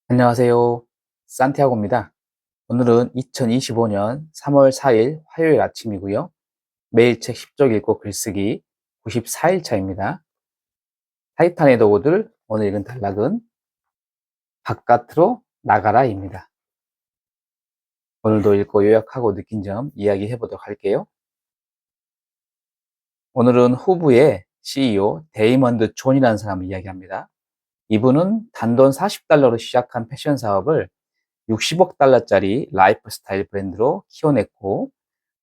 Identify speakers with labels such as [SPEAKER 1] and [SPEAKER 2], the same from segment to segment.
[SPEAKER 1] 안녕하세요. 산티아고입니다. 오늘은 2025년 3월 4일 화요일 아침이고요. 매일 책 10쪽 읽고 글쓰기 94일 차입니다. 타이탄의 도구들 오늘 읽은 단락은 바깥으로 나가라입니다. 오늘도 읽고 요약하고 느낀 점 이야기해 보도록 할게요. 오늘은 후브의 CEO 데이먼드 존이라는 사람을 이야기합니다. 이분은 단돈 40달러로 시작한 패션 사업을 60억 달러짜리 라이프스타일 브랜드로 키워냈고,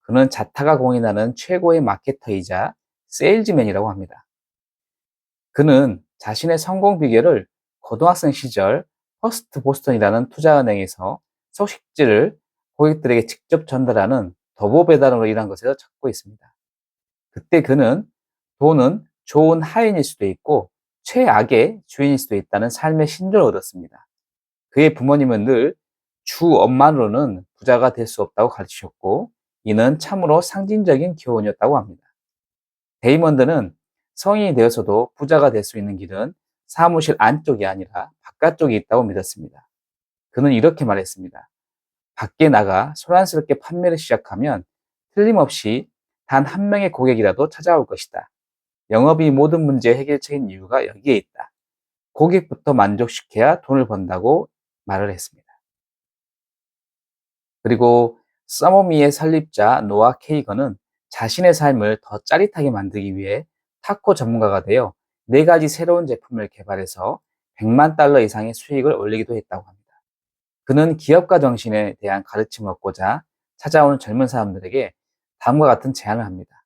[SPEAKER 1] 그는 자타가 공인하는 최고의 마케터이자 세일즈맨이라고 합니다. 그는 자신의 성공 비결을 고등학생 시절 퍼스트 보스턴이라는 투자은행에서 소식지를 고객들에게 직접 전달하는 도보 배달으로 일한 것에서 찾고 있습니다. 그때 그는 돈은 좋은 하인일 수도 있고 최악의 주인일 수도 있다는 삶의 신조를 얻었습니다. 그의 부모님은 늘 주 업만으로는 부자가 될 수 없다고 가르치셨고, 이는 참으로 상징적인 교훈이었다고 합니다. 데이먼드는 성인이 되어서도 부자가 될 수 있는 길은 사무실 안쪽이 아니라 바깥쪽에 있다고 믿었습니다. 그는 이렇게 말했습니다. 밖에 나가 소란스럽게 판매를 시작하면 틀림없이 단 한 명의 고객이라도 찾아올 것이다. 영업이 모든 문제의 해결책인 이유가 여기에 있다. 고객부터 만족시켜야 돈을 번다고 말을 했습니다. 그리고 서머미의 설립자 노아 케이건은 자신의 삶을 더 짜릿하게 만들기 위해 타코 전문가가 되어 4가지 새로운 제품을 개발해서 100만 달러 이상의 수익을 올리기도 했다고 합니다. 그는 기업가 정신에 대한 가르침을 얻고자 찾아오는 젊은 사람들에게 다음과 같은 제안을 합니다.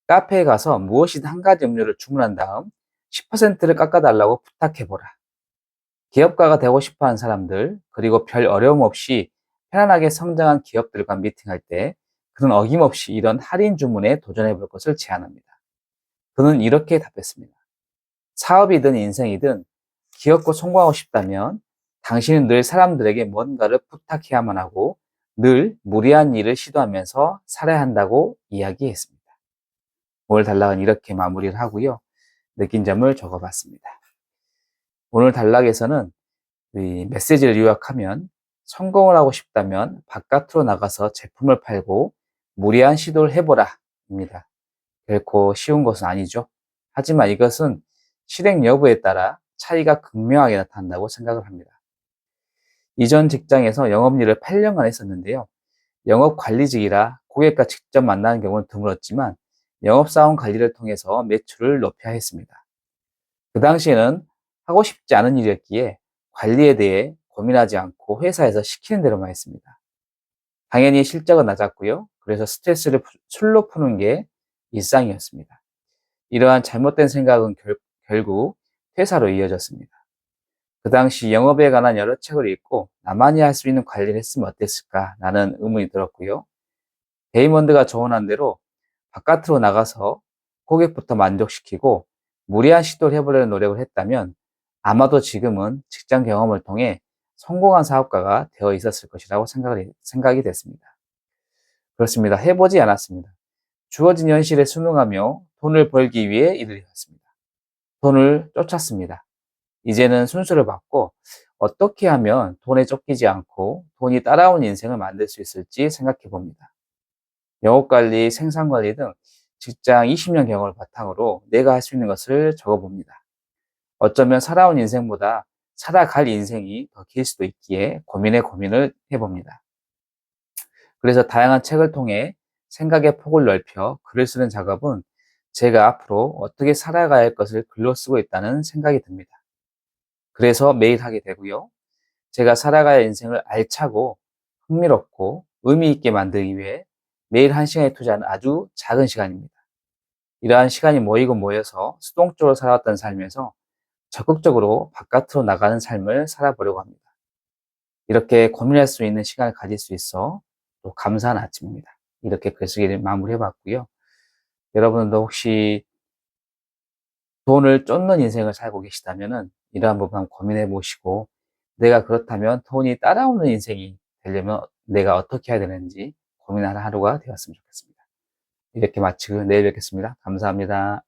[SPEAKER 1] 카페에 가서 무엇이든 한 가지 음료를 주문한 다음 10%를 깎아달라고 부탁해보라. 기업가가 되고 싶어하는 사람들, 그리고 별 어려움 없이 편안하게 성장한 기업들과 미팅할 때 그는 어김없이 이런 할인 주문에 도전해 볼 것을 제안합니다. 그는 이렇게 답했습니다. 사업이든 인생이든 기업고 성공하고 싶다면 당신은 늘 사람들에게 뭔가를 부탁해야만 하고 늘 무리한 일을 시도하면서 살아야 한다고 이야기했습니다. 오늘 단락은 이렇게 마무리를 하고요. 느낀 점을 적어봤습니다. 오늘 단락에서는 이 메시지를 요약하면, 성공을 하고 싶다면 바깥으로 나가서 제품을 팔고 무리한 시도를 해보라 입니다. 결코 쉬운 것은 아니죠. 하지만 이것은 실행 여부에 따라 차이가 극명하게 나타난다고 생각을 합니다. 이전 직장에서 영업 일을 8년간 했었는데요. 영업 관리직이라 고객과 직접 만나는 경우는 드물었지만 영업사원 관리를 통해서 매출을 높여야 했습니다. 그 당시에는 하고 싶지 않은 일이었기에 관리에 대해 고민하지 않고 회사에서 시키는 대로만 했습니다. 당연히 실적은 낮았고요. 그래서 스트레스를 술로 푸는 게 일상이었습니다. 이러한 잘못된 생각은 결국 퇴사로 이어졌습니다. 그 당시 영업에 관한 여러 책을 읽고 나만이 할 수 있는 관리를 했으면 어땠을까 라는 의문이 들었고요. 데이먼드가 조언한 대로 바깥으로 나가서 고객부터 만족시키고 무리한 시도를 해보려는 노력을 했다면 아마도 지금은 직장 경험을 통해 성공한 사업가가 되어 있었을 것이라고 생각이 됐습니다. 그렇습니다. 해보지 않았습니다. 주어진 현실에 순응하며 돈을 벌기 위해 일을 해왔습니다. 돈을 쫓았습니다. 이제는 순서를 바꿔 어떻게 하면 돈에 쫓기지 않고 돈이 따라오는 인생을 만들 수 있을지 생각해 봅니다. 영업관리, 생산관리 등 직장 20년 경험을 바탕으로 내가 할 수 있는 것을 적어봅니다. 어쩌면 살아온 인생보다 살아갈 인생이 더 길 수도 있기에 고민을 해봅니다. 그래서 다양한 책을 통해 생각의 폭을 넓혀 글을 쓰는 작업은 제가 앞으로 어떻게 살아가야 할 것을 글로 쓰고 있다는 생각이 듭니다. 그래서 매일 하게 되고요. 제가 살아가야 할 인생을 알차고 흥미롭고 의미 있게 만들기 위해 매일 1시간에 투자하는 아주 작은 시간입니다. 이러한 시간이 모이고 모여서 수동적으로 살아왔던 삶에서 적극적으로 바깥으로 나가는 삶을 살아보려고 합니다. 이렇게 고민할 수 있는 시간을 가질 수 있어 또 감사한 아침입니다. 이렇게 글쓰기를 마무리해봤고요. 여러분도 혹시 돈을 쫓는 인생을 살고 계시다면 이러한 부분 한번 고민해 보시고, 내가 그렇다면 돈이 따라오는 인생이 되려면 내가 어떻게 해야 되는지 고민하는 하루가 되었으면 좋겠습니다. 이렇게 마치고 내일 뵙겠습니다. 감사합니다.